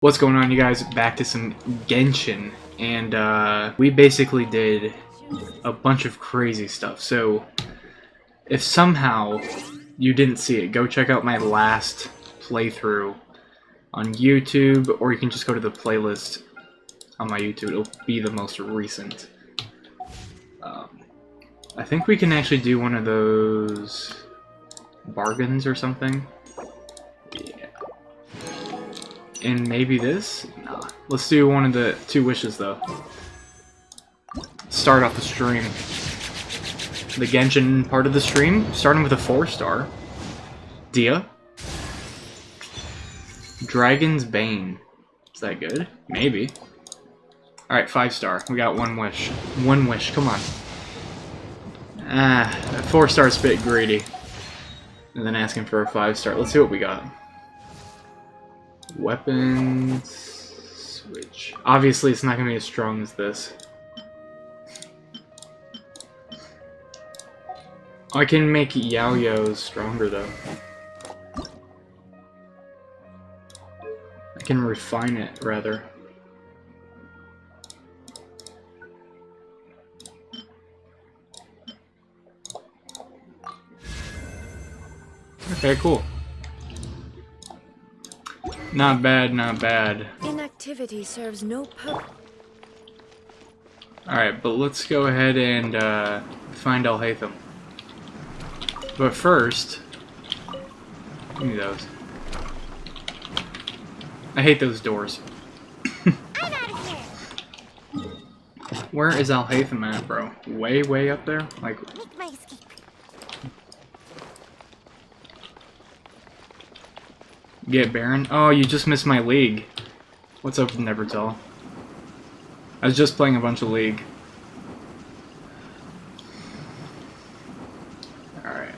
What's going on, you guys? Back to some Genshin, and we basically did a bunch of crazy stuff. So if somehow you didn't see it, go check out my last playthrough on YouTube, or you can just go to the playlist on my YouTube. It'll be the most recent. I think we can actually do one of those bargains or something. Yeah. And maybe this? Nah. Let's do one of the two wishes, though. Start off the stream. The Genshin part of the stream, starting with a 4-star. Dia. Dragon's Bane. Is that good? Maybe. Alright, 5-star. We got one wish. One wish, come on. Ah, 4-star's a bit greedy. And then asking for a 5-star. Let's see what we got. Weapons... switch. Obviously, it's not going to be as strong as this. I can make Yaoyos stronger, though. I can refine it, rather. Okay, cool. Not bad, not bad. Inactivity serves no purpose. Alright, but let's go ahead and find Alhaitham. But first... give me those. I hate those doors. I'm out of here. Where is Alhaitham at, bro? Way, way up there? Like... Make my escape. Get Baron? Oh, you just missed my League. What's up, Nevertell? I was just playing a bunch of League. Alright.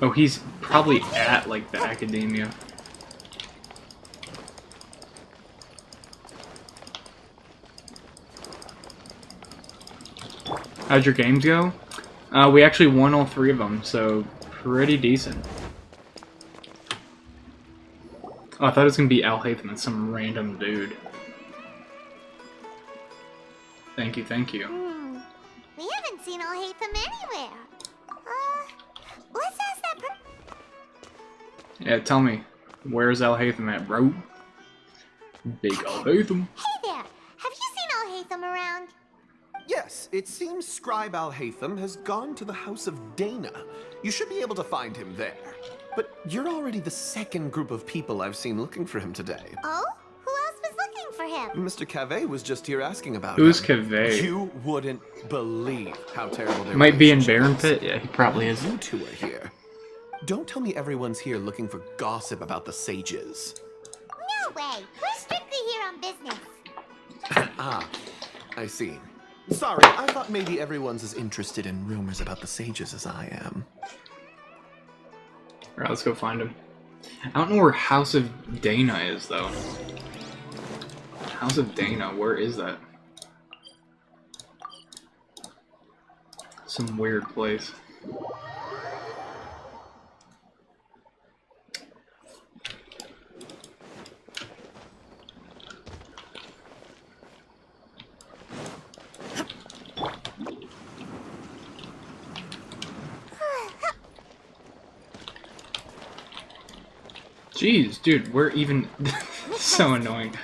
Oh, he's probably at, like, the Academia. How'd your games go? We actually won all 3 of them, so pretty decent. Oh, I thought it was gonna be Alhaitham and some random dude. Thank you, thank you. We haven't seen Alhaitham anywhere. Let's ask that Yeah, tell me, where's Alhaitham at, bro? Big Alhaitham. Hey there! Have you seen Alhaitham around? Yes, it seems Scribe Alhaitham has gone to the House of Dana. You should be able to find him there. But you're already the second group of people I've seen looking for him today. Oh? Who else was looking for him? Mr. Cave was just here asking about Who's him. Cave? You wouldn't believe how terrible their Might be in relationship Baron is. Pit? Yeah, he probably is. You two are here. Don't tell me everyone's here looking for gossip about the sages. No way! We're strictly here on business. Ah, I see. Sorry, I thought maybe everyone's as interested in rumors about the sages as I am. Alright, let's go find him. I don't know where House of Dana is, though. House of Dana, where is that? Some weird place. Jeez, dude, we're even... so annoying.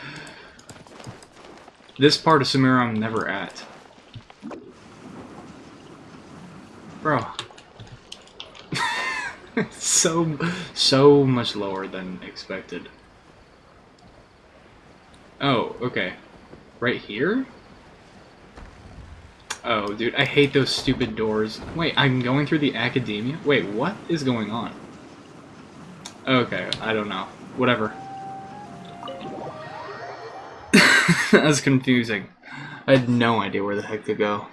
This part of Samira I'm never at. Bro. so much lower than expected. Oh, okay. Right here? Oh, dude, I hate those stupid doors. Wait, I'm going through the Academia? Wait, what is going on? Okay, I don't know. Whatever. That was confusing. I had no idea where the heck to go.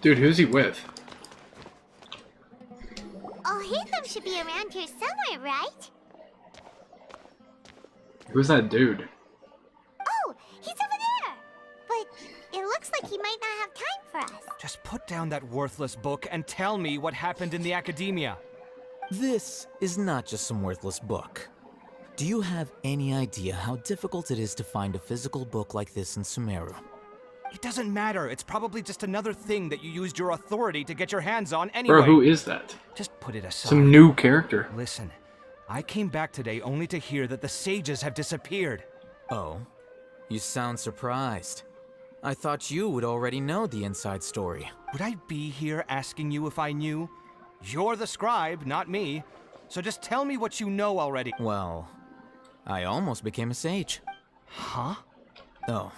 Dude, who's he with? Alhaitham should be around here somewhere, right? Who's that dude? Oh, he's over there. But it looks like he might not have time for us. Just put down that worthless book and tell me what happened in the academia. This is not just some worthless book. Do you have any idea how difficult it is to find a physical book like this in Sumeru? It doesn't matter. It's probably just another thing that you used your authority to get your hands on anyway. Bro, who is that? Just put it aside. Some new character. Listen, I came back today only to hear that the sages have disappeared. Oh, you sound surprised. I thought you would already know the inside story. Would I be here asking you if I knew? You're the scribe, not me. So just tell me what you know already. Well, I almost became a sage. Huh? Oh,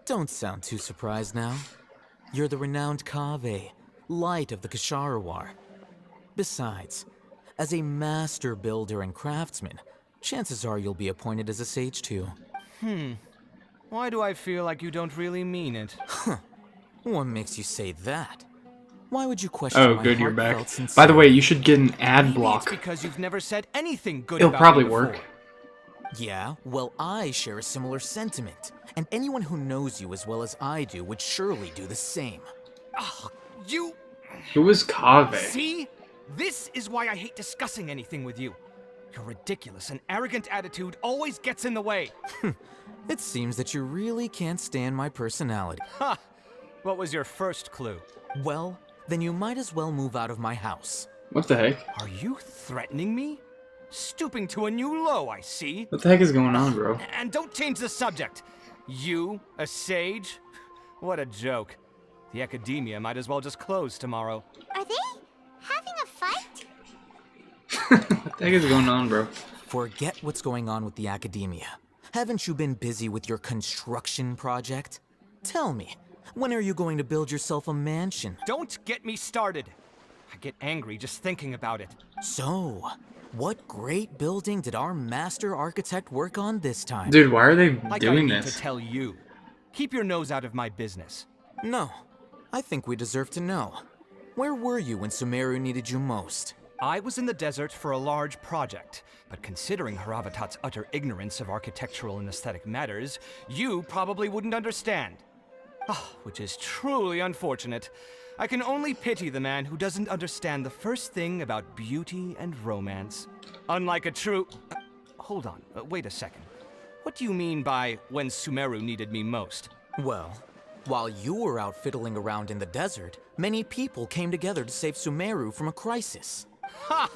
don't sound too surprised now. You're the renowned Kaveh, light of the Ksharawar. Besides, as a master builder and craftsman, chances are you'll be appointed as a sage too. Why do I feel like you don't really mean it? What makes you say that? Why would you question Oh, my good, you're back. heartfelt By the way, sincerity? you should get an ad Maybe block. it's because you've never said anything good It'll about probably me before. work. Yeah, well, I share a similar sentiment. And anyone who knows you as well as I do would surely do the same. You... Who is Kaveh? See? This is why I hate discussing anything with you. Your ridiculous and arrogant attitude always gets in the way. It seems that you really can't stand my personality. Ha! What was your first clue? Well, then you might as well move out of my house. What the heck? Are you threatening me? Stooping to a new low, I see. What the heck is going on, bro? And don't change the subject. You, a sage? What a joke. The academia might as well just close tomorrow. Are they having a fight? What the heck is going on, bro? Forget what's going on with the academia. Haven't you been busy with your construction project? Tell me, when are you going to build yourself a mansion? Don't get me started. I get angry just thinking about it. So, what great building did our master architect work on this time? Dude, why are they Like doing I need this? to tell you. Keep your nose out of my business. No, I think we deserve to know. Where were you when Sumeru needed you most? I was in the desert for a large project, but considering Haravatat's utter ignorance of architectural and aesthetic matters, you probably wouldn't understand. Which is truly unfortunate. I can only pity the man who doesn't understand the first thing about beauty and romance. Unlike a true... hold on, wait a second. What do you mean by when Sumeru needed me most? Well, while you were out fiddling around in the desert, many people came together to save Sumeru from a crisis. Ha!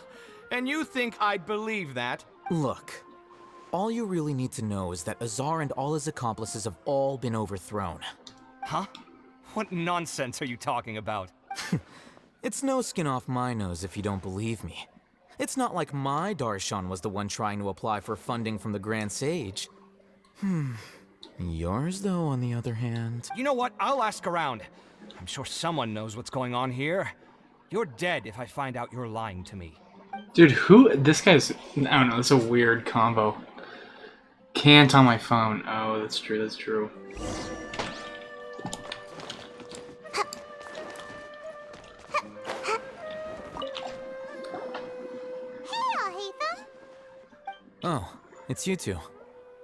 And you think I'd believe that? Look, all you really need to know is that Azar and all his accomplices have all been overthrown. Huh? What nonsense are you talking about? It's no skin off my nose if you don't believe me. It's not like my Darshan was the one trying to apply for funding from the Grand Sage. Yours, though, on the other hand... You know what? I'll ask around. I'm sure someone knows what's going on here. You're dead if I find out you're lying to me. Dude, who? This guy's... I don't know, that's a weird combo. Can't on my phone. Oh, that's true, that's true. Hey, Alhaitham. Oh, it's you two.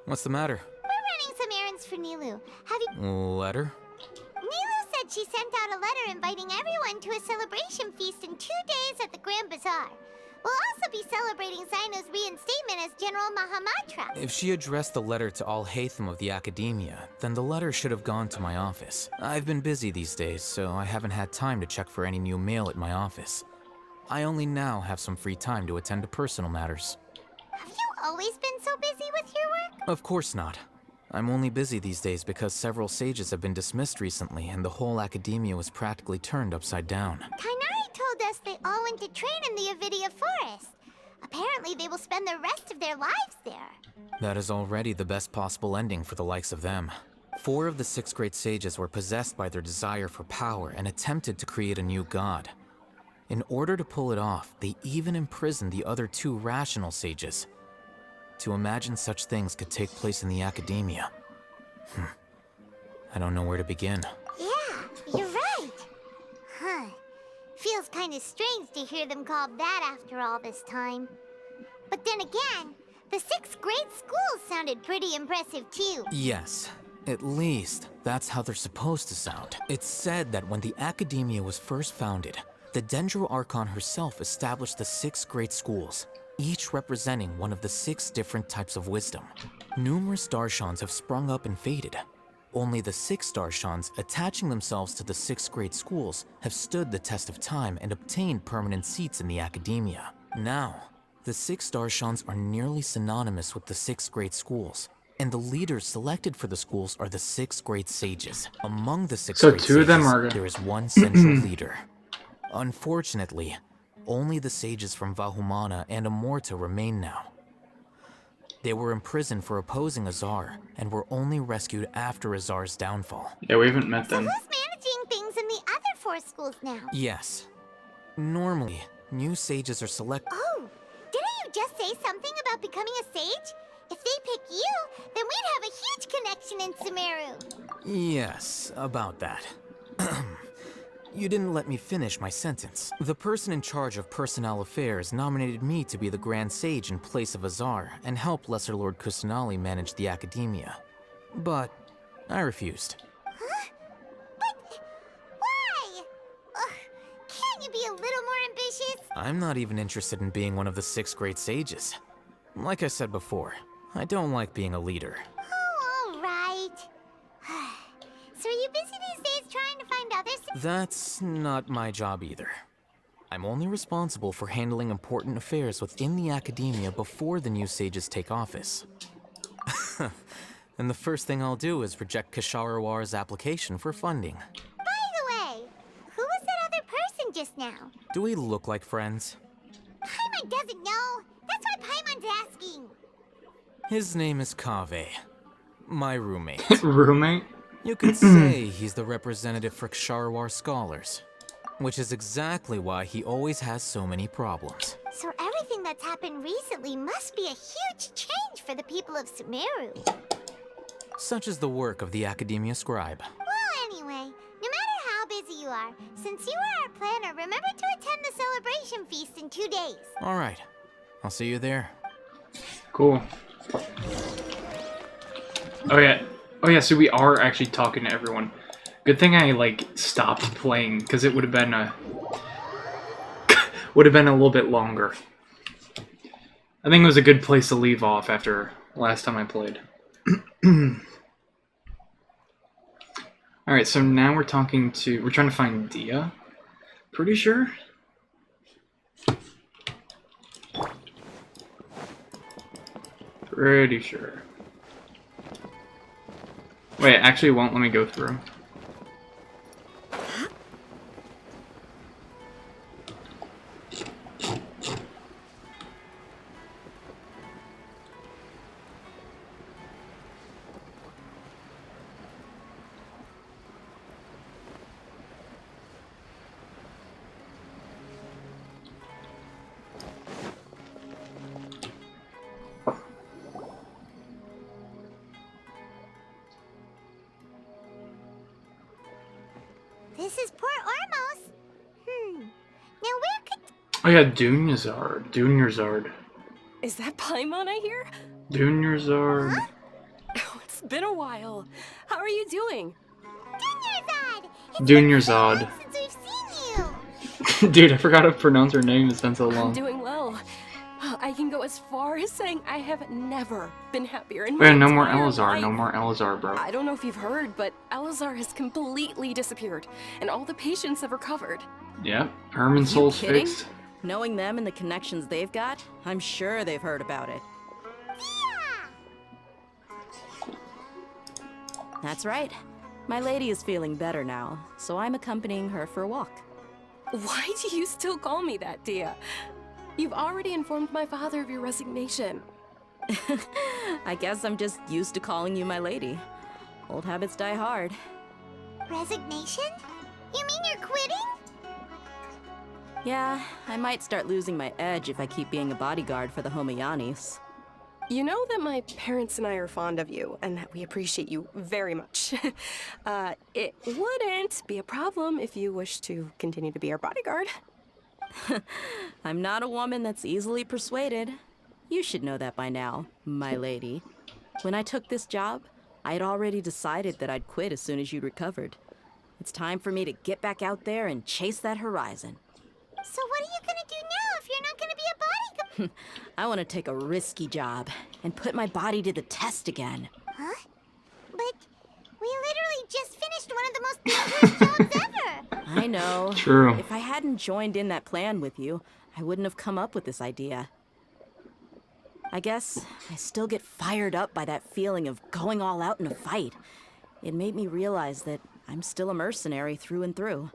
What's the matter? We're running some errands for Nilu. Have you... Letter? Nilu said she sent out a letter inviting everyone to a celebration feast in 2 days at the Grand Bazaar. We'll also be celebrating Zaino's reinstatement as General Mahamatra. If she addressed the letter to Alhaitham of the Academia, then the letter should have gone to my office. I've been busy these days, so I haven't had time to check for any new mail at my office. I only now have some free time to attend to personal matters. Have you always been so busy with your work? Of course not. I'm only busy these days because several sages have been dismissed recently and the whole Academia was practically turned upside down. Kainari told us they all went to train in the Avidia Forest. Apparently they will spend the rest of their lives there. That is already the best possible ending for the likes of them. 4 of the 6 great sages were possessed by their desire for power and attempted to create a new god. In order to pull it off, they even imprisoned the other 2 rational sages. To imagine such things could take place in the Academia. I don't know where to begin. Yeah, you're right. Huh. Feels kind of strange to hear them called that after all this time. But then again, The 6th grade schools sounded pretty impressive too. Yes, at least that's how they're supposed to sound. It's said that when the Academia was first founded, the Dendro Archon herself established the 6 great schools, each representing one of the 6 different types of wisdom. Numerous Darshans have sprung up and faded. Only the 6 Darshans attaching themselves to the 6 great schools have stood the test of time and obtained permanent seats in the Academia. Now, the 6 Darshans are nearly synonymous with the 6 great schools, and the leaders selected for the schools are the 6 great sages. Among the 6 great two of them sages, are there is one central leader. Unfortunately, only the sages from Vahumana and Amorta remain now. They were imprisoned for opposing Azar, and were only rescued after Azar's downfall. Yeah, we haven't met So them. who's managing things in the other 4 schools now? Yes. Normally, new sages are selected. Oh, didn't you just say something about becoming a sage? If they pick you, then we'd have a huge connection in Sumeru. Yes, about that. You didn't let me finish my sentence. The person in charge of personnel affairs nominated me to be the Grand Sage in place of Azar and help Lesser Lord Kusanali manage the Academia. But I refused. Huh? But why? Ugh, can't you be a little more ambitious? I'm not even interested in being one of the 6 great sages. Like I said before, I don't like being a leader. Oh, all right. So are you busy these days trying to find others? That's not my job either. I'm only responsible for handling important affairs within the Academia before the new sages take office. And the first thing I'll do is reject Kasharawar's application for funding. By the way, who was that other person just now? Do we look like friends? Paimon doesn't know. That's why Paimon's asking. His name is Kaveh, my roommate. Roommate? You could say he's the representative for Ksharawar scholars, which is exactly why he always has so many problems. So everything that's happened recently must be a huge change for the people of Sumeru. Such is the work of the Academia Scribe. Well, anyway, no matter how busy you are, since you are our planner, remember to attend the celebration feast in 2 days. All right, I'll see you there. Cool. Oh yeah, so we are actually talking to everyone. Good thing I, like, stopped playing, because it would have been a... would have been a little bit longer. I think it was a good place to leave off after last time I played. Alright, so now we're trying to find Dia. Pretty sure? Pretty sure. Wait, actually it won't let me go through. This is Port Ormos. Now where could... Oh yeah, Dunyazard. Is that Paimon I hear? Dunyazard. Oh, it's been a while. How are you doing? Dunyazad! It's Dunyazad. been so long since we've seen you! Dude, I forgot how to pronounce her name. It's been so I'm long. doing well. I can go as far as saying I have never been happier in Oh my yeah, no more entire Elazar. life. No more Elazar, bro. I don't know if you've heard, but Elazar has completely disappeared, and all the patients have recovered. Yep. Herman Soul's kidding? fixed. Knowing them and the connections they've got, I'm sure they've heard about it. Yeah! That's right. My lady is feeling better now, so I'm accompanying her for a walk. Why do you still call me that, Dia? You've already informed my father of your resignation. I guess I'm just used to calling you my lady. Old habits die hard. Resignation? You mean you're quitting? Yeah, I might start losing my edge if I keep being a bodyguard for the Homayanis. You know that my parents and I are fond of you, and that we appreciate you very much. It wouldn't be a problem if you wish to continue to be our bodyguard. I'm not a woman that's easily persuaded. You should know that by now, my lady. When I took this job, I had already decided that I'd quit as soon as you'd recovered. It's time for me to get back out there and chase that horizon. So what are you gonna do now if you're not gonna be a bodyguard? I want to take a risky job and put my body to the test again. Huh? But we literally just finished one of the most dangerous jobs ever! I know. True. If I hadn't joined in that plan with you, I wouldn't have come up with this idea. I guess I still get fired up by that feeling of going all out in a fight. It made me realize that I'm still a mercenary through and through.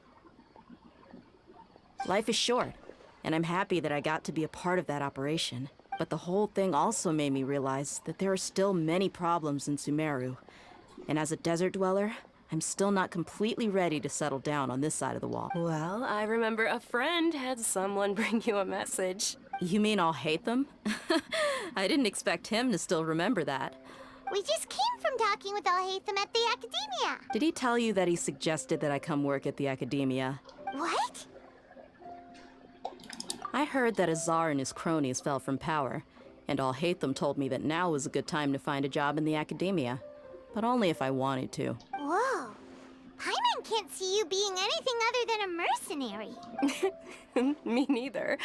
Life is short, and I'm happy that I got to be a part of that operation. But the whole thing also made me realize that there are still many problems in Sumeru. And as a desert dweller, I'm still not completely ready to settle down on this side of the wall. Well, I remember a friend had someone bring you a message. You mean I'll hate them? I didn't expect him to still remember that. We just came from talking with Alhaitham at the Academia. Did he tell you that he suggested that I come work at the Academia? What? I heard that Azar and his cronies fell from power, and Alhaitham told me that now was a good time to find a job in the Academia. But only if I wanted to. Whoa. Paimon can't see you being anything other than a mercenary. Me neither.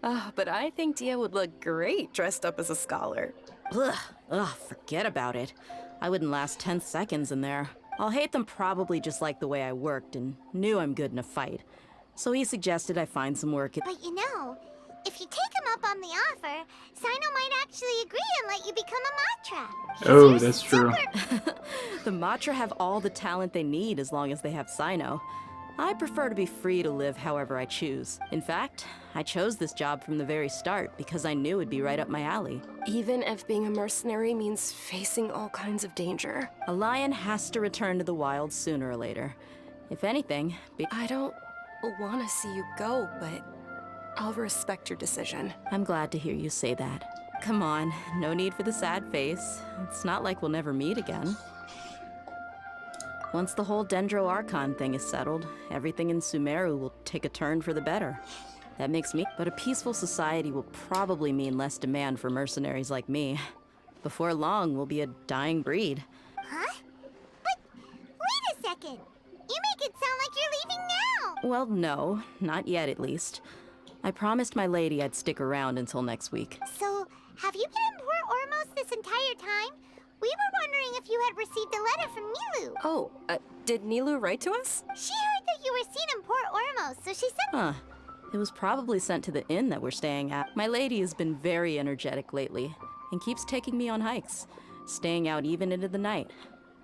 But I think Dia would look great dressed up as a scholar. Ugh, forget about it. I wouldn't last 10 seconds in there. Alhaitham probably just liked the way I worked and knew I'm good in a fight. So he suggested I find some work at— But you know, if you take him up on the offer, Sino might actually agree and let you become a Matra. Oh, that's true. The Matra have all the talent they need as long as they have Sino. I prefer to be free to live however I choose. In fact, I chose this job from the very start because I knew it'd be right up my alley. Even if being a mercenary means facing all kinds of danger. A lion has to return to the wild sooner or later. If anything, I don't want to see you go, but I'll respect your decision. I'm glad to hear you say that. Come on, no need for the sad face. It's not like we'll never meet again. Once the whole Dendro Archon thing is settled, everything in Sumeru will take a turn for the better. That makes me— But a peaceful society will probably mean less demand for mercenaries like me. Before long, we'll be a dying breed. Huh? But wait a second. You make it sound like you're leaving now. Well, no, not yet at least. I promised my lady I'd stick around until next week. So, have you been in Port Ormos this entire time? We were wondering if you had received a letter from Nilu. Oh, did Nilu write to us? She heard that you were seen in Port Ormos, so she said— Huh. It was probably sent to the inn that we're staying at. My lady has been very energetic lately and keeps taking me on hikes, staying out even into the night.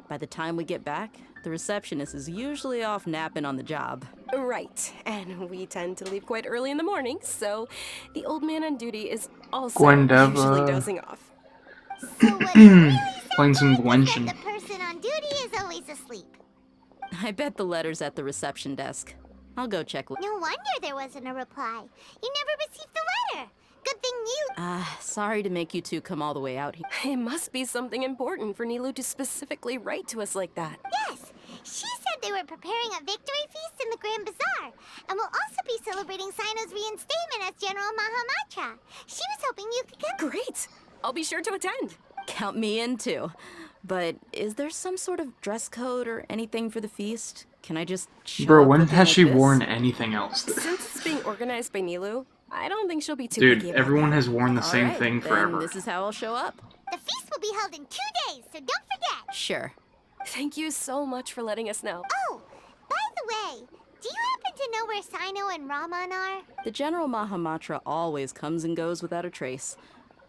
By the time we get back, the receptionist is usually off napping on the job. Right, and we tend to leave quite early in the morning, so the old man on duty is also Gwendeva. usually dozing off. So what you really said Playing some is that Genshin. the person on duty is always asleep. I bet the letter's at the reception desk. I'll go check. No wonder there wasn't a reply. You never received the letter. Good thing you— Sorry to make you two come all the way out here. It must be something important for Nilu to specifically write to us like that. Yes, she said they were preparing a victory feast in the Grand Bazaar, and will also be celebrating Sino's reinstatement as General Mahamatra. She was hoping you could come. Great! I'll be sure to attend. Count me in too. But is there some sort of dress code or anything for the feast? Can I just show Bro, up when looking has like she this? worn anything else? Since it's being organized by Nilu, I don't think she'll be too Dude, picky about everyone that. has worn the All same right, thing then forever. this is how I'll show up. The feast will be held in 2 days, so don't forget. Sure. Thank you so much for letting us know. Oh, by the way, do you happen to know where Sino and Raman are? The General Mahamatra always comes and goes without a trace.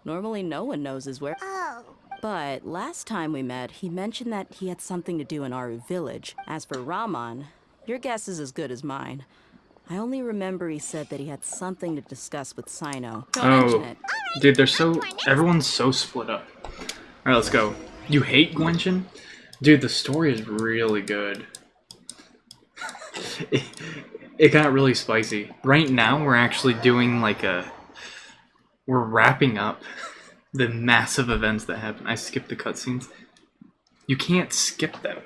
Normally no one knows his where. Oh, But last time we met, he mentioned that he had something to do in Aru village. As for Raman, your guess is as good as mine. I only remember he said that he had something to discuss with Sino. Don't mention it. Dude, they're so— everyone's so split up. Alright, let's go. You hate Genshin? Dude, the story is really good. It got really spicy. Right now, we're actually doing like we're wrapping up the massive events that happen. I skipped the cutscenes. You can't skip them.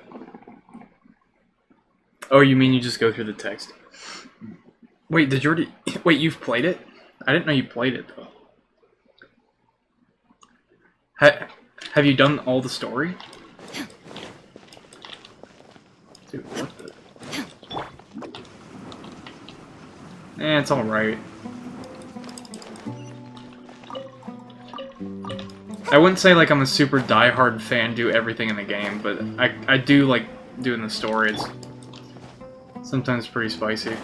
Oh, you mean you just go through the text? Wait, did you already— wait, you've played it? I didn't know you played it, though. Have you done all the story? Dude, what the? It's alright. I wouldn't say like I'm a super diehard fan, do everything in the game, but I do like doing the story. It's sometimes pretty spicy.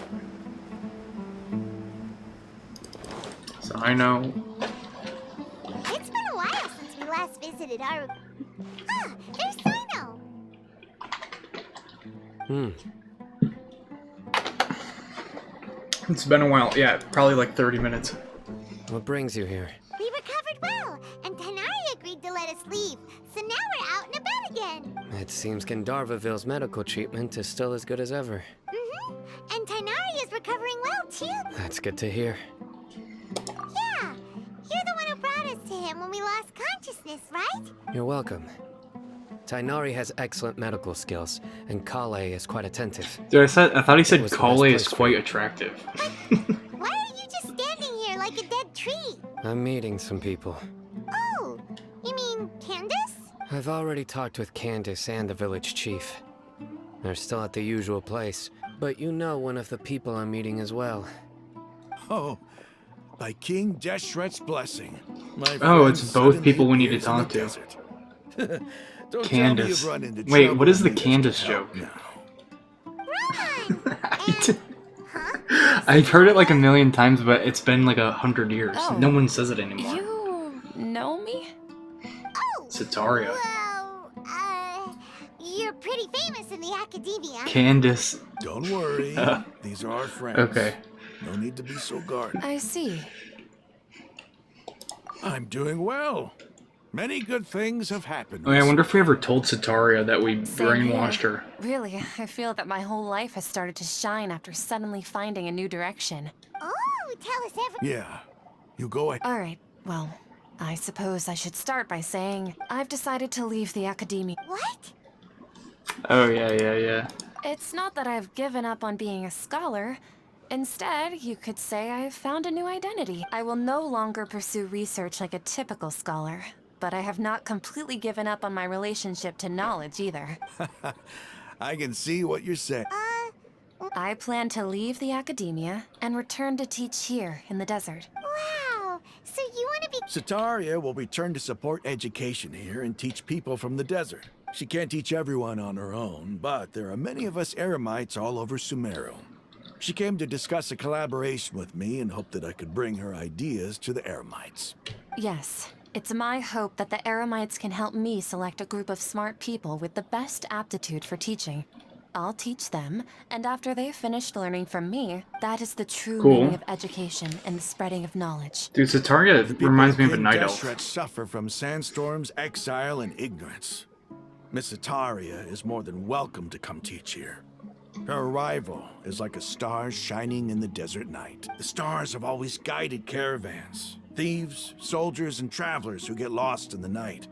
So I know. It's been a while since we last visited our... Ah, there's Sino! It's been a while. Yeah, probably like 30 minutes. What brings you here? We recovered well, and Tanari agreed to let us leave, so now we're out and about again. It seems Gandharvaville's medical treatment is still as good as ever. Mm-hmm. And Tanari is recovering well, too. That's good to hear. Yeah, you're the one who brought us to him when we lost consciousness, right? You're welcome. Tainari has excellent medical skills, and Kale is quite attentive. Dude, I thought he said was the Kale best is place for quite you. attractive. Why are you just standing here like a dead tree? I'm meeting some people. Oh, you mean Candace? I've already talked with Candace and the village chief. They're still at the usual place, but you know one of the people I'm meeting as well. Oh, by King Deshret's blessing. My Oh, friend it's both suddenly people we need to appears in talk the to. desert. Don't Candace. tell me you've run into Wait, trouble what is the and need Candace some help joke? now. I've heard it like a million times, but it's been like 100 years. Oh. No one says it anymore. You know me? Oh, Sataria. well, you're pretty famous in the academia. Candace. Don't worry. These are our friends. Okay. No need to be so guarded. I see. I'm doing well. Many good things have happened. I wonder if we ever told Sataria that we Same brainwashed here. her. Really, I feel that my whole life has started to shine after suddenly finding a new direction. Oh, tell us everything. Yeah. You go ahead. Alright, well, I suppose I should start by saying I've decided to leave the academia. What? Oh, yeah. It's not that I've given up on being a scholar. Instead, you could say I've found a new identity. I will no longer pursue research like a typical scholar, but I have not completely given up on my relationship to knowledge either. I can see what you're saying. I plan to leave the academia and return to teach here in the desert. Wow, so you want to be... Sataria will return to support education here and teach people from the desert. She can't teach everyone on her own, but there are many of us Eremites all over Sumeru. She came to discuss a collaboration with me and hoped that I could bring her ideas to the Eremites. Yes, it's my hope that the Eremites can help me select a group of smart people with the best aptitude for teaching. I'll teach them, and after they've finished learning from me, that is the true Cool. meaning of education and the spreading of knowledge. Dude, Sataria The people reminds me of a King night elf. Deshret suffer from sandstorms, exile, and ignorance. Miss Sataria is more than welcome to come teach here. Her arrival is like a star shining in the desert night. The stars have always guided caravans, thieves, soldiers, and travelers who get lost in the night.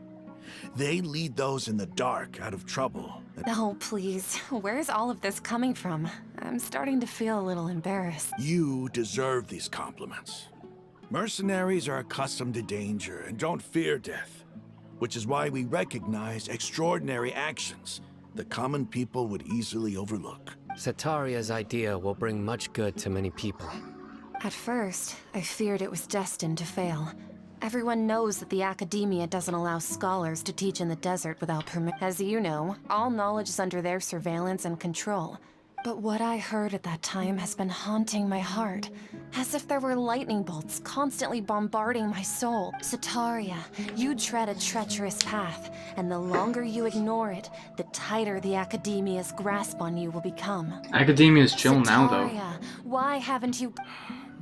They lead those in the dark out of trouble. Oh, please. Where's all of this coming from? I'm starting to feel a little embarrassed. You deserve these compliments. Mercenaries are accustomed to danger and don't fear death, which is why we recognize extraordinary actions that common people would easily overlook. Sataria's idea will bring much good to many people. At first, I feared it was destined to fail. Everyone knows that the academia doesn't allow scholars to teach in the desert without permission. As you know, all knowledge is under their surveillance and control. But what I heard at that time has been haunting my heart, as if there were lightning bolts constantly bombarding my soul. Sataria, you tread a treacherous path, and the longer you ignore it, the tighter the academia's grasp on you will become. Academia's chill now, though. Sataria, why haven't you...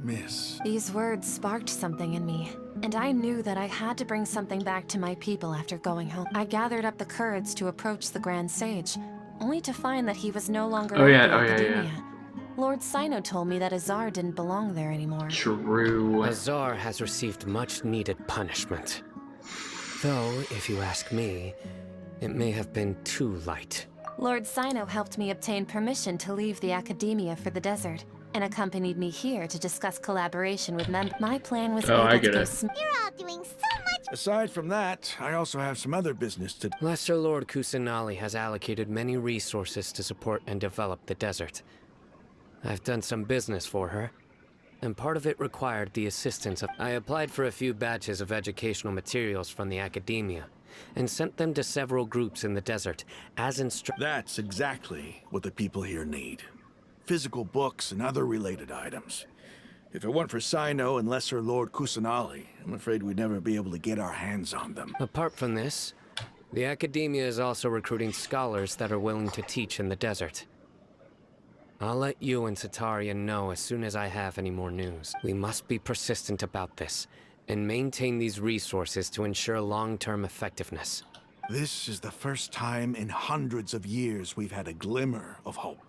Miss. These words sparked something in me, and I knew that I had to bring something back to my people after going home. I gathered up the courage to approach the Grand Sage, only to find that he was no longer at the Academia. Lord Sino told me that Azar didn't belong there anymore. True. Azar has received much needed punishment. Though, if you ask me, it may have been too light. Lord Sino helped me obtain permission to leave the Academia for the desert, and accompanied me here to discuss collaboration with members. My plan was Oh, I able get to go it. You're all doing so much Aside from that, I also have some other business to... Lesser Lord Kusanali has allocated many resources to support and develop the desert. I've done some business for her, and part of it required the assistance of... I applied for a few batches of educational materials from the academia, and sent them to several groups in the desert, as That's exactly what the people here need. Physical books and other related items. If it weren't for Sino and Lesser Lord Kusanali, I'm afraid we'd never be able to get our hands on them. Apart from this, the academia is also recruiting scholars that are willing to teach in the desert. I'll let you and Satarian know as soon as I have any more news. We must be persistent about this, and maintain these resources to ensure long-term effectiveness. This is the first time in hundreds of years we've had a glimmer of hope.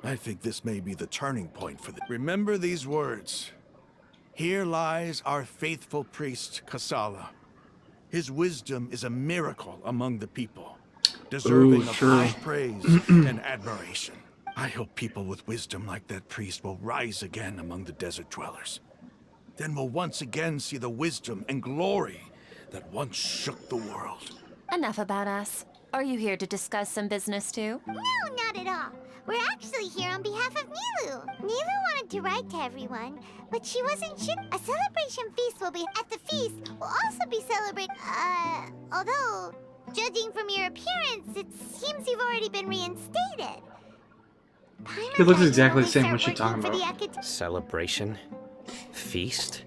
I think this may be the turning point for the... Remember these words. Here lies our faithful priest, Kasala. His wisdom is a miracle among the people, deserving of high praise and admiration. I hope people with wisdom like that priest will rise again among the desert dwellers. Then we'll once again see the wisdom and glory that once shook the world. Enough about us. Are you here to discuss some business too? No, not at all. We're actually here on behalf of Nilu. Nilu wanted to write to everyone, but she wasn't sure. A celebration feast will be at the feast. We'll also be celebrating. Although, judging from your appearance, it seems you've already been reinstated. He looks exactly the same. What you talking about? Celebration? Feast?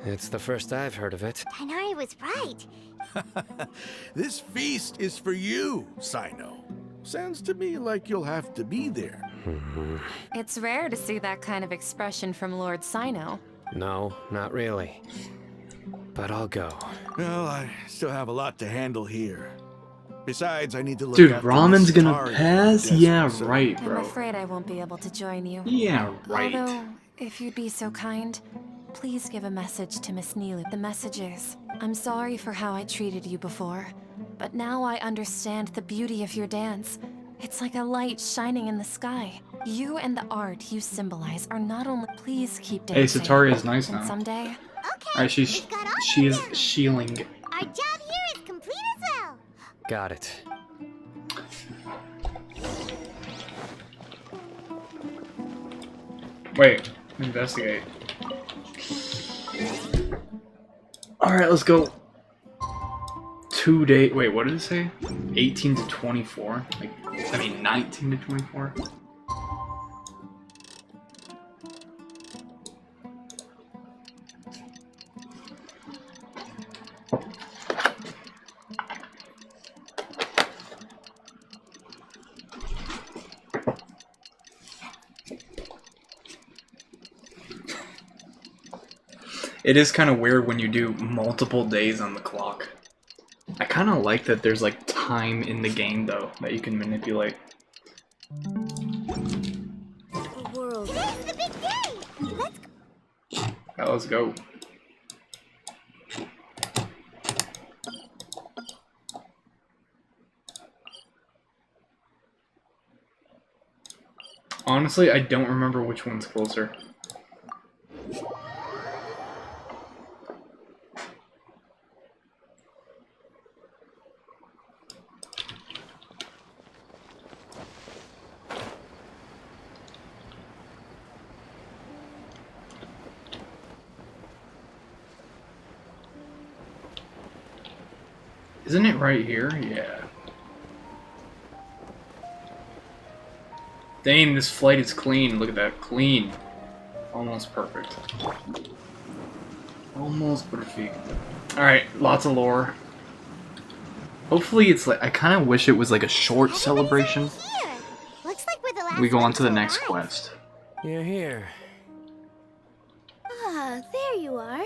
It's the first I've heard of it. Tainari was right. This feast is for you, Sino. Sounds to me like you'll have to be there. It's rare to see that kind of expression from Lord Sino. No, not really. But I'll go. Well, I still have a lot to handle here. Besides, I need to look Dude, after Ramen's Miss gonna Atari pass? and Yeah, Desmond, right, I'm bro. afraid I won't be able to join you. Yeah, right. Although, if you'd be so kind, please give a message to Miss Nilu. The message is, I'm sorry for how I treated you before, but now I understand the beauty of your dance. It's like a light shining in the sky. You and the art you symbolize are not only... Please keep dancing. Hey, Satari is nice and now. someday... Okay, Alright, she is shieling. our job here is complete as well. Got it. Wait, investigate. Alright, let's go. 2 days. Wait, what did it say? 18 to 24? Like, I mean, 19 to 24? It is kind of weird when you do multiple days on the clock. I kind of like that there's like time in the game though that you can manipulate. The world. Today's the big day. Let's go. Now let's go. Honestly, I don't remember which one's closer. Isn't it right here? Yeah. Dang, this flight is clean. Look at that. Clean. Almost perfect. Almost perfect. Alright, lots of lore. Hopefully it's like... I kind of wish it was like a short celebration. Here. Looks like we're the last We go on ones to the alive. next quest. You're here. Ah, there you are.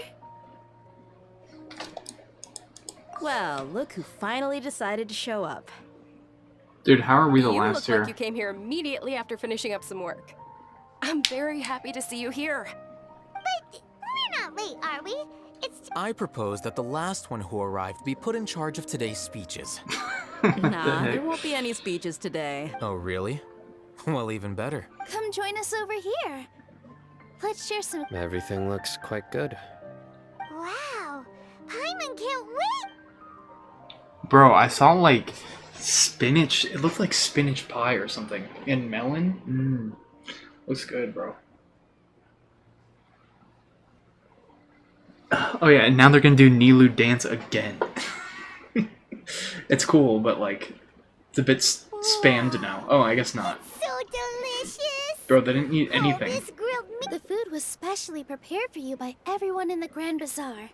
Well, look who finally decided to show up. Dude, how are we the You last look here? like you came here immediately after finishing up some work. I'm very happy to see you here. But we're not late, are we? It's I propose that the last one who arrived be put in charge of today's speeches. Nah, there won't be any speeches today. Oh, really? Well, even better. come join us over here. Let's share some. Everything looks quite good. Wow, Paimon can't wait! Bro, I saw like spinach. It looked like spinach pie or something. And melon. Looks good, bro. Oh yeah, and now they're gonna do Nilu dance again. It's cool, but like, it's a bit spammed now. Oh, I guess not. So delicious! Bro, they didn't eat Oh, anything. this grilled meat. The food was specially prepared for you by everyone in the Grand Bazaar.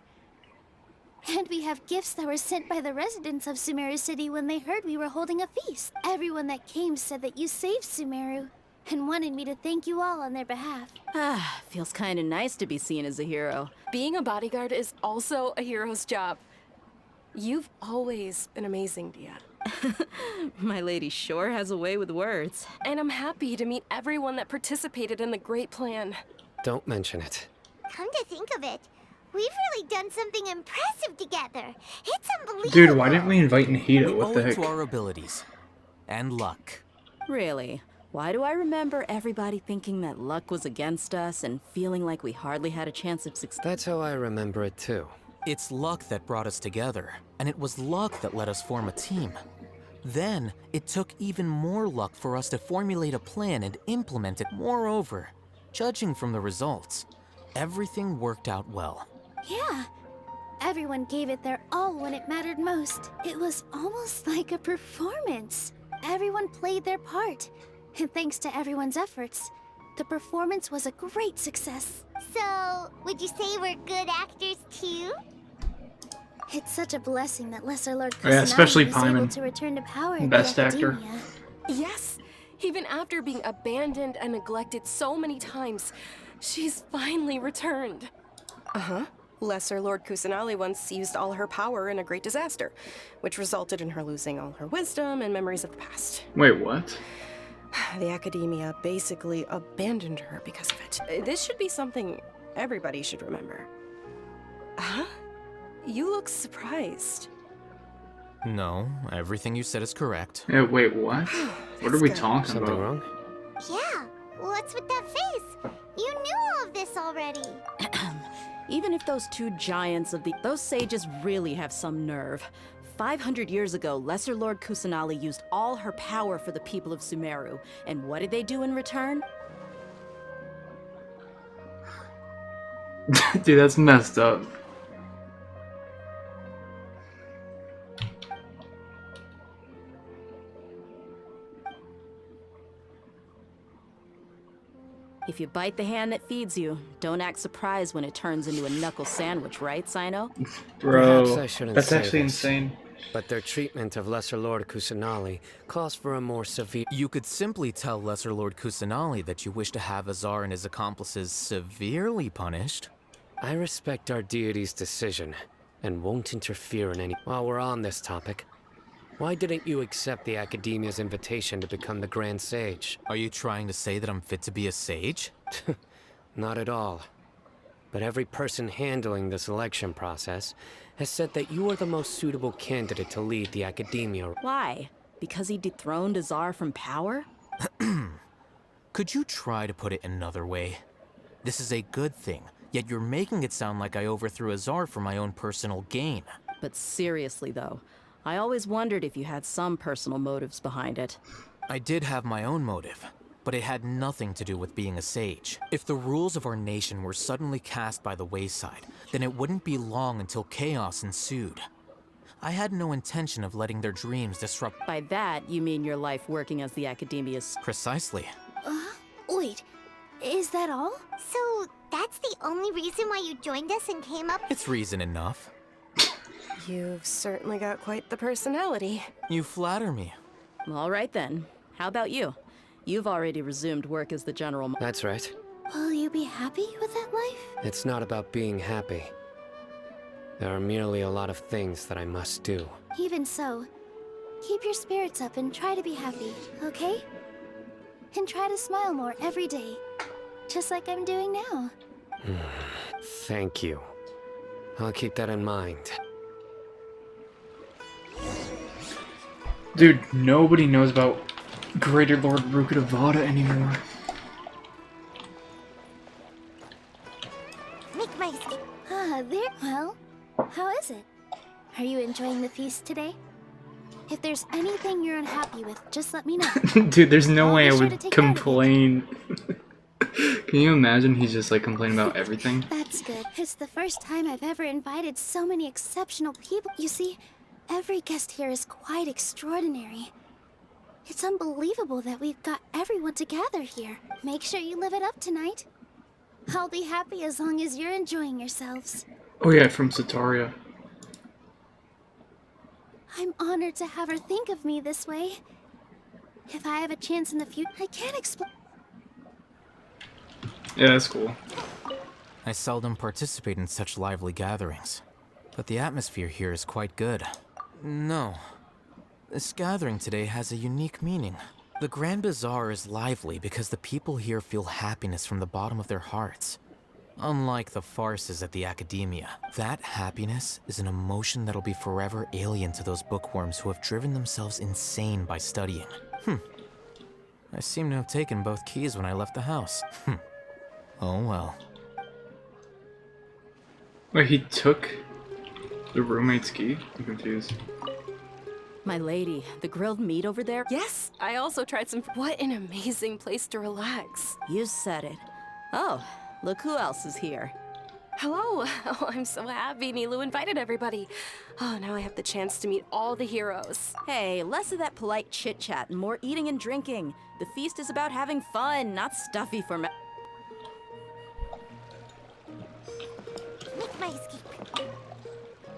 And we have gifts that were sent by the residents of Sumeru City when they heard we were holding a feast. Everyone that came said that you saved Sumeru and wanted me to thank you all on their behalf. Ah, feels kind of nice to be seen as a hero. Being a bodyguard is also a hero's job. You've always been amazing, Dia. My lady sure has a way with words. And I'm happy to meet everyone that participated in the great plan. Don't mention it. Come to think of it, we've really done something impressive together. It's unbelievable. Dude, why didn't we invite Nahida? We What owe the it heck? to our abilities. And luck. Really? Why do I remember everybody thinking that luck was against us and feeling like we hardly had a chance of success? That's how I remember it too. It's luck that brought us together, and it was luck that let us form a team. Then, it took even more luck for us to formulate a plan and implement it. Moreover, judging from the results, everything worked out well. Yeah. Everyone gave it their all when it mattered most. It was almost like a performance. Everyone played their part. And thanks to everyone's efforts, the performance was a great success. So, would you say we're good actors too? It's such a blessing that Lesser Lord Oh yeah, especially Kusanagi was able Paimon. to return to power in Best the actor. academia. Yes, even after being abandoned and neglected so many times, she's finally returned. Uh-huh. Lesser Lord Kusanali once used all her power in a great disaster, which resulted in her losing all her wisdom and memories of the past. Wait, what? The academia basically abandoned her because of it. This should be something everybody should remember. Huh? You look surprised. No, everything you said is correct. Wait, what? What are we talking Something about? wrong? Yeah, what's with that face? You knew all of this already. Even if those two giants of those sages really have some nerve. 500 years ago, Lesser Lord Kusanali used all her power for the people of Sumeru. And what did they do in return? Dude, that's messed up. If you bite the hand that feeds you, don't act surprised when it turns into a knuckle sandwich, right, Sino? Perhaps Bro, I shouldn't that's say actually this, insane. But their treatment of Lesser Lord Kusanali calls for a more severe... You could simply tell Lesser Lord Kusanali that you wish to have Azar and his accomplices severely punished. I respect our deity's decision, and won't interfere in any... While we're on this topic, why didn't you accept the Academia's invitation to become the Grand Sage? Are you trying to say that I'm fit to be a sage? Not at all. But every person handling the selection process has said that you are the most suitable candidate to lead the Academia. Why? Because he dethroned Azar from power? Could you try to put it another way? This is a good thing, yet you're making it sound like I overthrew Azar for my own personal gain. But seriously, though, I always wondered if you had some personal motives behind it. I did have my own motive, but it had nothing to do with being a sage. If the rules of our nation were suddenly cast by the wayside, then it wouldn't be long until chaos ensued. I had no intention of letting their dreams disrupt... By that, you mean your life working as the Academia's... Precisely. Wait, is that all? So, that's the only reason why you joined us and came up? It's reason enough. You've certainly got quite the personality. You flatter me. All right then. How about you? You've already resumed work as the general... That's right. Will you be happy with that life? It's not about being happy. There are merely a lot of things that I must do. Even so, keep your spirits up and try to be happy, okay? And try to smile more every day, just like I'm doing now. Thank you. I'll keep that in mind. Dude, nobody knows about Greater Lord Rukkhadevata anymore. Make my escape. Ah, there. Well, how is it? enjoying the feast today? If there's anything you're unhappy with, just let me know. Dude, there's no I'll way be I sure to would take note of it. complain. Can you imagine he's just like complaining about everything? That's good. It's the first time I've ever invited so many exceptional people. You see, every guest here is quite extraordinary. It's unbelievable that we've got everyone together here. Make sure you live it up tonight. I'll be happy as long as you're enjoying yourselves. Oh yeah, from Sataria. I'm honored to have her think of me this way. If I have a chance in the future, I can't explain. Yeah, that's cool. I seldom participate in such lively gatherings, but the atmosphere here is quite good. No. This gathering today has a unique meaning. The Grand Bazaar is lively because the people here feel happiness from the bottom of their hearts. Unlike the farces at the Academia, that happiness is an emotion that'll be forever alien to those bookworms who have driven themselves insane by studying. I seem to have taken both keys when I left the house. Oh well. Wait, he took the roommate's key? I'm confused. My lady, the grilled meat over there? Yes, I also tried some. What an amazing place to relax. You said it. Oh, look who else is here. Hello. Oh, I'm so happy Nilu invited everybody. Oh, now I have the chance to meet all the heroes. Hey, less of that polite chit-chat and more eating and drinking. The feast is about having fun, not stuffy forma- Make my escape.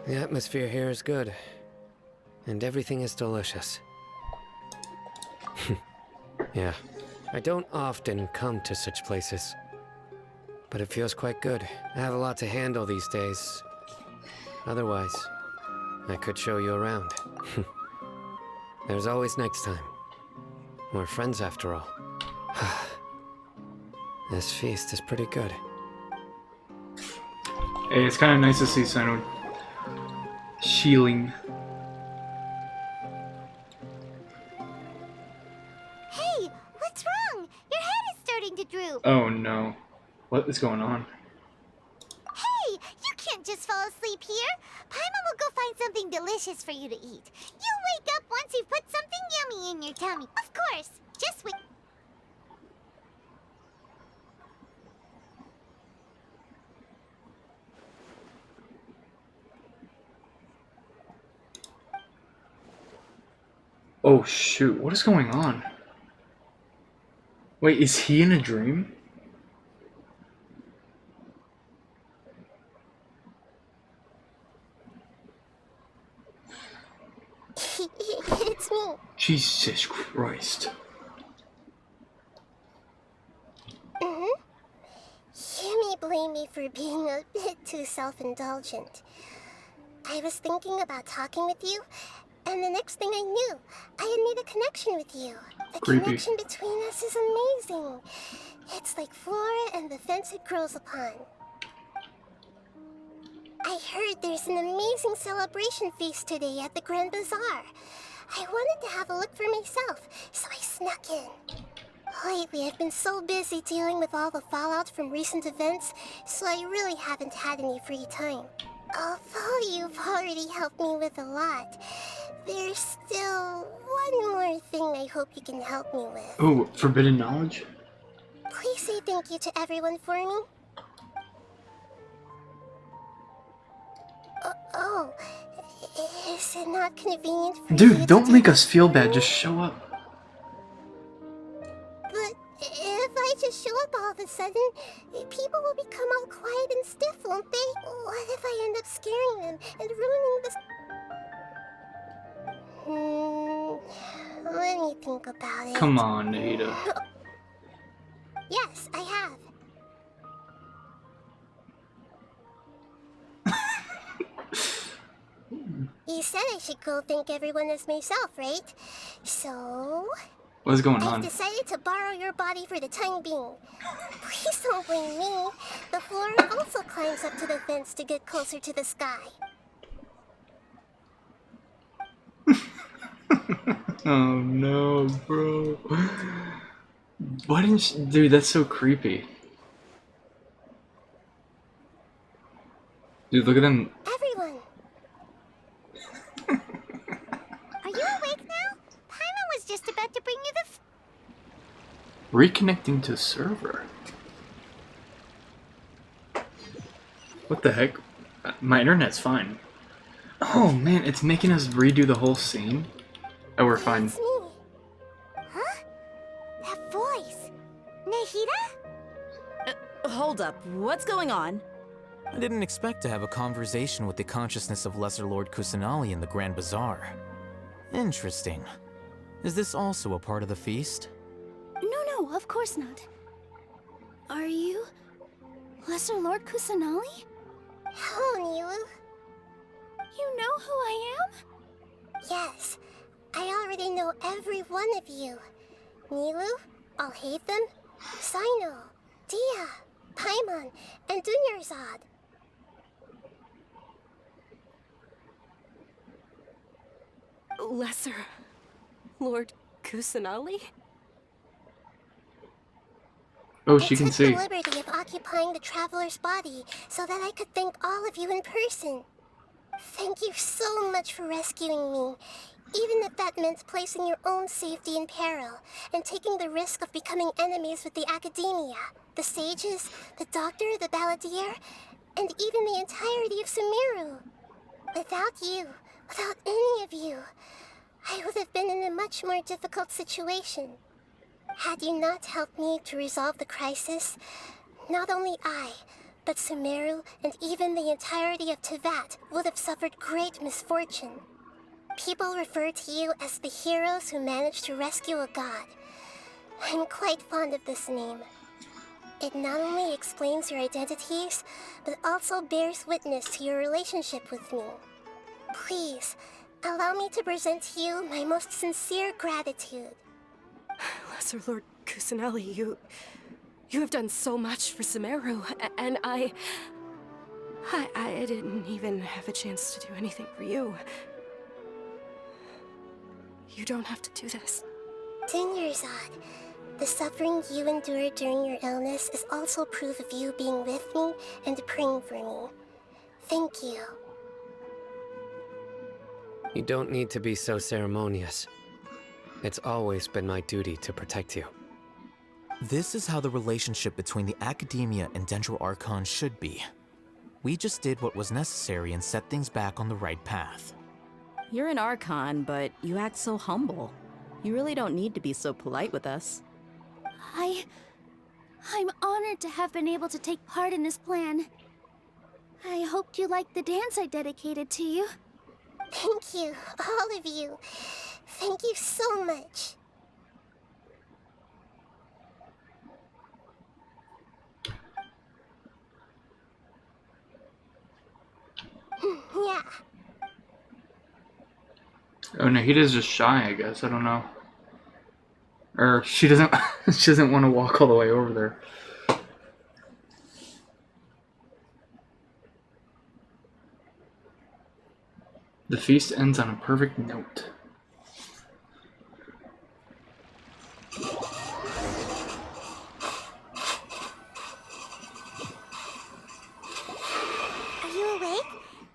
The atmosphere here is good. And everything is delicious. Yeah, I don't often come to such places. But it feels quite good. I have a lot to handle these days. Otherwise, I could show you around. There's always next time. We're friends after all. This feast is pretty good. Hey, it's kind of nice to see Sino healing. Hey, what's wrong? Your head is starting to droop. Oh no. What is going on? Hey, you can't just fall asleep here. Paimon will go find something delicious for you to eat. You'll wake up once you've put something yummy in your tummy. Of course. Just wait. Oh shoot, what is going on? Wait, is he in a dream? It's me. Jesus Christ. You may blame me for being a bit too self-indulgent. I was thinking about talking with you, and the next thing I knew, I had made a connection with you. The Creepy. connection between us is amazing. It's like flora and the fence it grows upon. I heard there's an amazing celebration feast today at the Grand Bazaar. I wanted to have a look for myself, so I snuck in. Lately, I've been so busy dealing with all the fallout from recent events, so I really haven't had any free time. Although you've already helped me with a lot, there's still one more thing I hope you can help me with. Oh, forbidden knowledge? Please say thank you to everyone for me. Oh, is it not convenient for you Dude, to don't do make that us feel for bad, me? just show up. But if I just show up all of a sudden, people will become all quiet and stiff, won't they? What if I end up scaring them and ruining this? Let me think about it. Come on, Ada. Yes, I have. You said I should go thank everyone as myself, right? So... What's going I've on? decided to borrow your body for the time being. Please don't blame me. The flora also climbs up to the fence to get closer to the sky. Oh no, bro. Why didn't you... Dude, that's so creepy. Dude, look at them. Everyone! Reconnecting to server. What the heck? My internet's fine. Oh man, it's making us redo the whole scene. Oh, we're fine. It's me. Huh? That voice. Nahida? Hold up, what's going on? I didn't expect to have a conversation with the consciousness of Lesser Lord Kusanali in the Grand Bazaar. Interesting. Is this also a part of the feast? No, of course not. Are you Lesser Lord Kusanali? Hello, Nilu. You know who I am? Yes, I already know every one of you. Nilu, Alhaitham, Sino, Dia, Paimon, and Dunyarzad. Lesser Lord Kusanali? Oh, she can I took see. the liberty of occupying the traveler's body so that I could thank all of you in person. Thank you so much for rescuing me, even if that meant placing your own safety in peril and taking the risk of becoming enemies with the academia, the sages, the doctor, the balladeer, and even the entirety of Sumeru. Without you, without any of you, I would have been in a much more difficult situation. Had you not helped me to resolve the crisis, not only I, but Sumeru and even the entirety of Teyvat would have suffered great misfortune. People refer to you as the heroes who managed to rescue a god. I'm quite fond of this name. It not only explains your identities, but also bears witness to your relationship with me. Please, allow me to present to you my most sincere gratitude. Lesser Lord Kusanali, you have done so much for Sumeru, and I didn't even have a chance to do anything for you. You don't have to do this. Dunyarzad, the suffering you endured during your illness is also proof of you being with me and praying for me. Thank you. You don't need to be so ceremonious. It's always been my duty to protect you. This is how the relationship between the Academia and Dendro Archon should be. We just did what was necessary and set things back on the right path. You're an Archon, but you act so humble. You really don't need to be so polite with us. I'm honored to have been able to take part in this plan. I hoped you liked the dance I dedicated to you. Thank you, all of you. Thank you so much. Yeah. Oh, Nahida's just shy, I guess. I don't know. Or she doesn't. She doesn't want to walk all the way over there. The feast ends on a perfect note. Are you awake?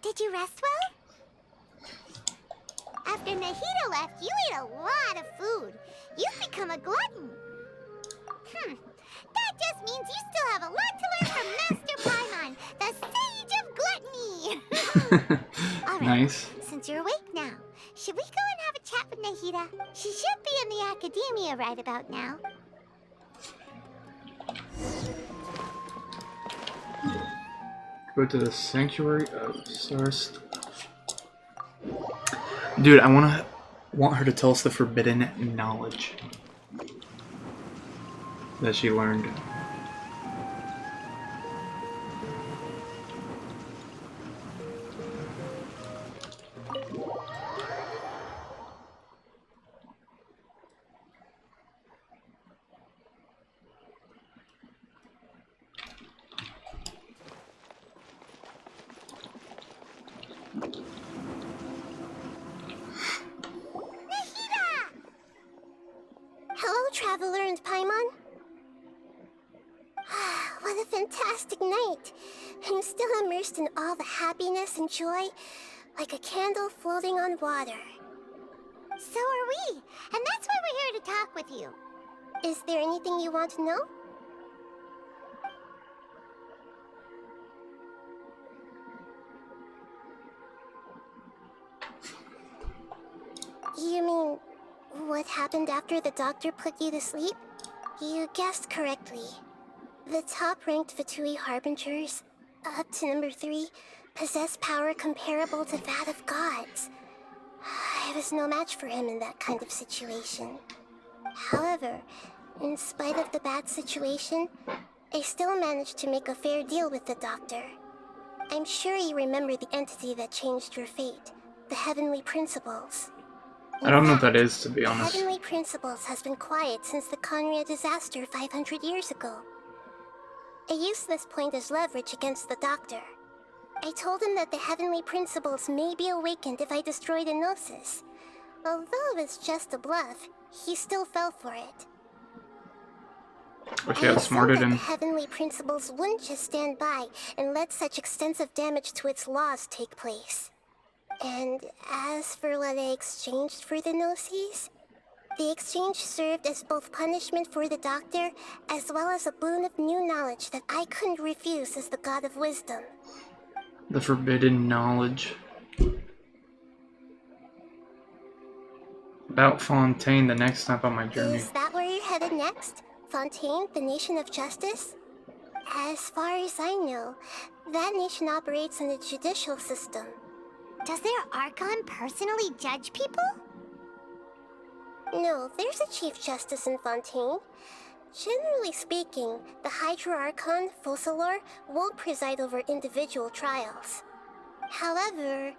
Did you rest well? After Nahida left, you ate a lot of food. You've become a glutton. That just means you still have a lot to learn from Master Paimon, the Sage of Gluttony. All right, Nice. since you're awake now, should we go and have a chat with Nahida? She should be in the academia right about now. Go to the Sanctuary of Sarst. Dude, I want her to tell us the forbidden knowledge that she learned. Hello, Traveler and Paimon. What a fantastic night. I'm still immersed in all the happiness and joy, like a candle floating on water. So are we, and that's why we're here to talk with you. Is there anything you want to know? You mean, what happened after the doctor put you to sleep? You guessed correctly. The top-ranked Fatui Harbingers, up to number 3, possess power comparable to that of gods. I was no match for him in that kind of situation. However, in spite of the bad situation, I still managed to make a fair deal with the doctor. I'm sure you remember the entity that changed your fate, the Heavenly Principles. I don't know what that is, to be The honest. Heavenly Principles has been quiet since the Conria disaster 500 years ago. I used this point as leverage against the doctor. I told him that the Heavenly Principles may be awakened if I destroy the Gnosis. Although it's just a bluff, he still fell for it. Wish I I outsmarted assumed that him. the Heavenly Principles wouldn't just stand by and let such extensive damage to its laws take place. And as for what I exchanged for the Gnosis, the exchange served as both punishment for the doctor, as well as a boon of new knowledge that I couldn't refuse as the God of Wisdom. The forbidden knowledge. About Fontaine the next stop on my journey. Is that where you're headed next? Fontaine, the nation of justice? As far as I know, that nation operates in a judicial system. Does their Archon personally judge people? No, there's a Chief Justice in Fontaine. Generally speaking, the Hydra Archon, Focalor, won't preside over individual trials. However,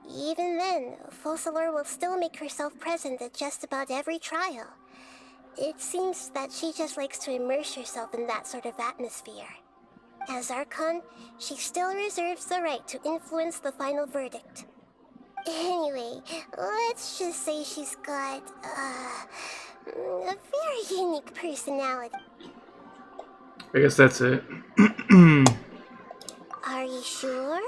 even then, Focalor will still make herself present at just about every trial. It seems that she just likes to immerse herself in that sort of atmosphere. As Archon, she still reserves the right to influence the final verdict. Anyway, let's just say she's got, a very unique personality. I guess that's it. Are you sure?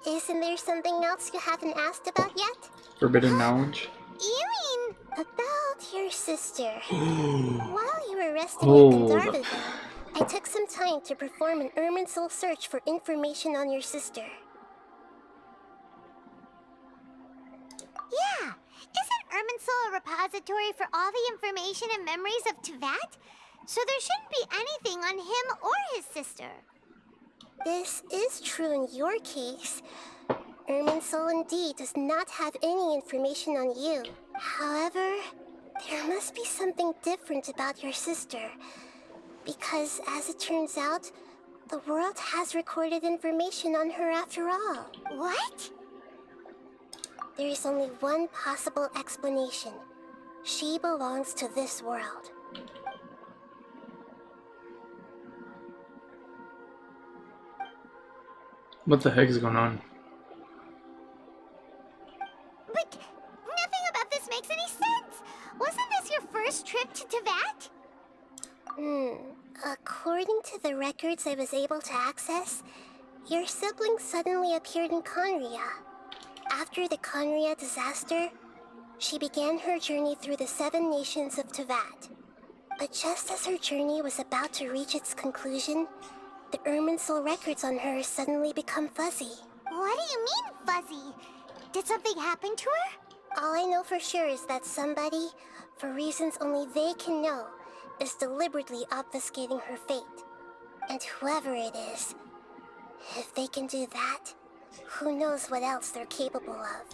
Isn't there something else you haven't asked about yet? Forbidden knowledge. You mean about your sister? While you were resting Hold in up. Gandharva, I took some time to perform an Irminsul search for information on your sister. Yeah, isn't Irminsul a repository for all the information and memories of Teyvat? So there shouldn't be anything on him or his sister. This is true in your case. Irminsul indeed does not have any information on you. However, there must be something different about your sister. Because, as it turns out, the world has recorded information on her after all. What? There is only one possible explanation. She belongs to this world. What the heck is going on? But nothing about this makes any sense. Wasn't this your first trip to Teyvat? According to the records I was able to access, your sibling suddenly appeared in Conria. After the Conria disaster, she began her journey through the 7 nations of Teyvat. But just as her journey was about to reach its conclusion, the Irminsul records on her suddenly become fuzzy. What do you mean, fuzzy? Did something happen to her? All I know for sure is that somebody, for reasons only they can know, is deliberately obfuscating her fate. And whoever it is, if they can do that, who knows what else they're capable of.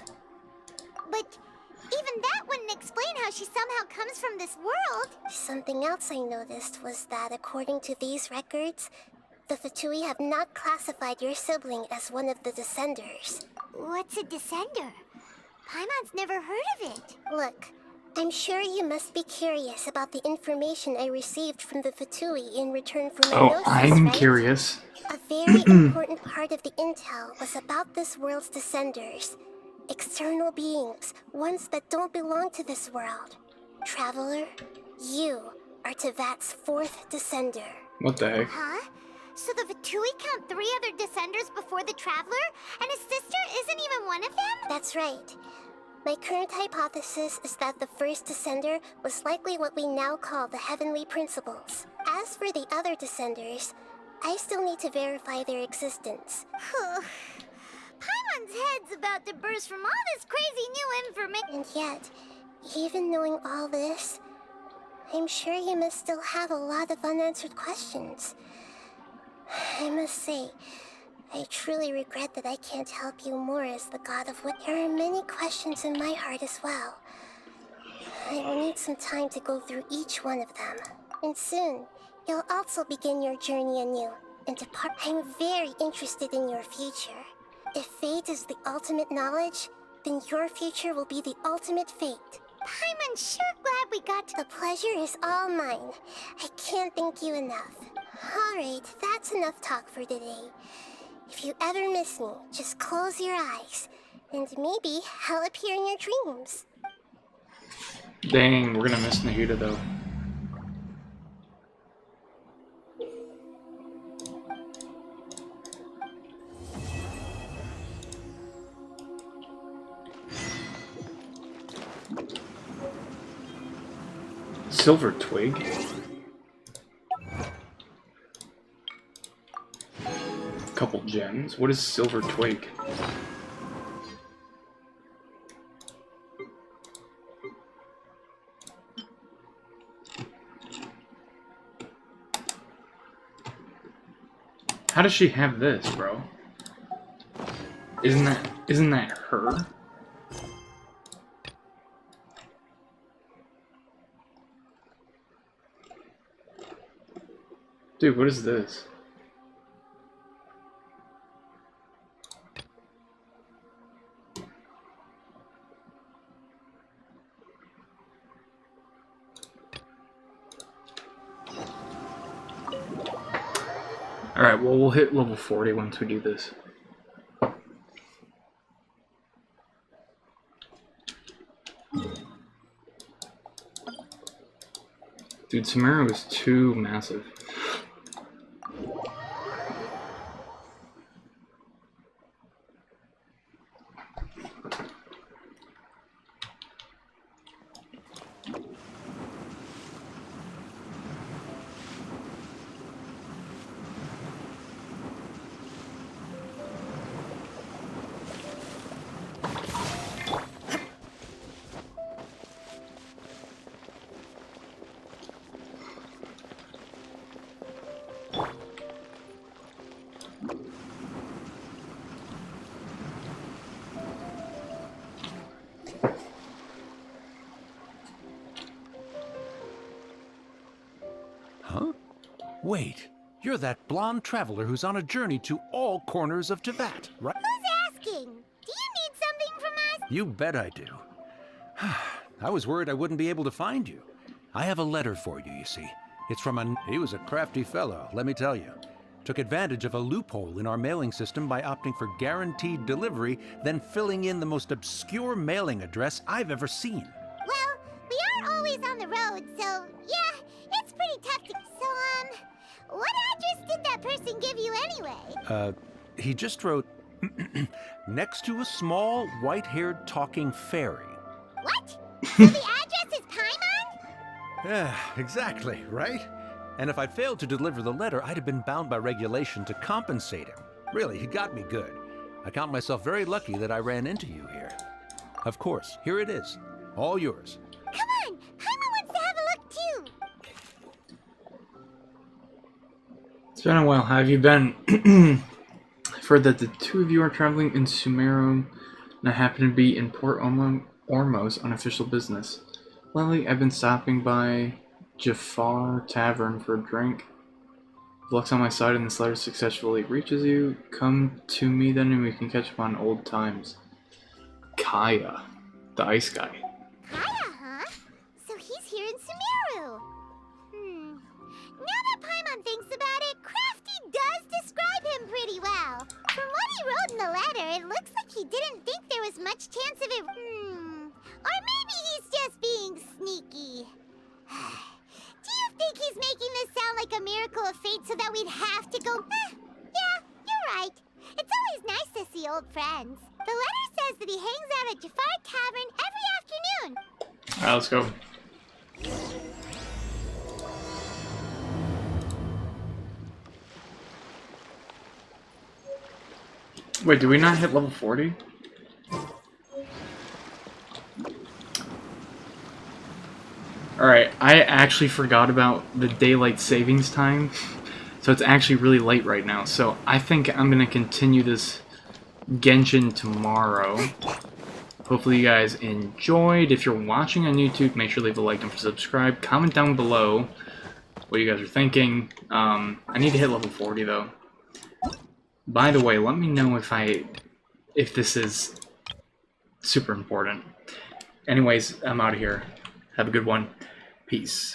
But even that wouldn't explain how she somehow comes from this world. Something else I noticed was that according to these records, the Fatui have not classified your sibling as one of the Descenders. What's a Descender? Paimon's never heard of it. Look, I'm sure you must be curious about the information I received from the Fatui in return for my gnosis, I'm right? curious. A very important part of the intel was about this world's Descenders. External beings, ones that don't belong to this world. Traveler, you are Teyvat's 4th Descender. What the heck? Huh? So the Fatui count 3 other Descenders before the Traveler? And his sister isn't even one of them? That's right. My current hypothesis is that the first descender was likely what we now call the Heavenly Principles. As for the other descenders, I still need to verify their existence. Paimon's head's about to burst from all this crazy new information. And yet, even knowing all this, I'm sure you must still have a lot of unanswered questions. I must say, I truly regret that I can't help you more as the god of what. There are many questions in my heart as well. I will need some time to go through each one of them. And soon, you'll also begin your journey anew and depart. I'm very interested in your future. If fate is the ultimate knowledge, then your future will be the ultimate fate. Paimon's sure glad we got to. The pleasure is all mine. I can't thank you enough. Alright, that's enough talk for today. If you ever miss me, just close your eyes, and maybe I'll appear in your dreams. Dang, we're gonna miss Nahuda though. Silver twig? Couple gems. What is silver twig? How does she have this, bro? Isn't that her? Dude, what is this? Alright, well, we'll hit level 40 once we do this. Dude, Sumeru is too massive. Huh? Wait, you're that blonde traveler who's on a journey to all corners of Teyvat, right? Who's asking? Do you need something from us? You bet I do. I was worried I wouldn't be able to find you. I have a letter for you see. It's from he was a crafty fellow, let me tell you. Took advantage of a loophole in our mailing system by opting for guaranteed delivery, then filling in the most obscure mailing address I've ever seen. Well, we are always on the road, so yeah, it's pretty tough to... So, what address did that person give you anyway? He just wrote, next to a small, white-haired talking fairy. What? So the address is Paimon? Yeah, exactly, right? And if I'd failed to deliver the letter, I'd have been bound by regulation to compensate him. Really, he got me good. I count myself very lucky that I ran into you here. Of course, here it is. All yours. Come on! Paimon wants to have a look too! It's been a while. How have you been? I've heard that the two of you are traveling in Sumeru, and I happen to be in Port Ormos on official business. Lately, I've been stopping by Jafar Tavern for a drink. If luck's on my side and this letter successfully reaches you, come to me then and we can catch up on old times. Kaya, the ice guy. Kaya, huh? So he's here in Sumeru. Now that Paimon thinks about it, Crafty does describe him pretty well. From what he wrote in the letter, it looks like he didn't think there was much chance of it. Or maybe he's just being sneaky. Do you think he's making this sound like a miracle of fate so that we'd have to go? Yeah, you're right. It's always nice to see old friends. The letter says that he hangs out at Jafar Tavern every afternoon. Alright, let's go. Wait, did we not hit level 40? Alright, I actually forgot about the daylight savings time. So it's actually really late right now. So I think I'm going to continue this Genshin tomorrow. Hopefully you guys enjoyed. If you're watching on YouTube, make sure to leave a like, don't forget to subscribe. Comment down below what you guys are thinking. I need to hit level 40 though. By the way, let me know if this is super important. Anyways, I'm out of here. Have a good one. Peace.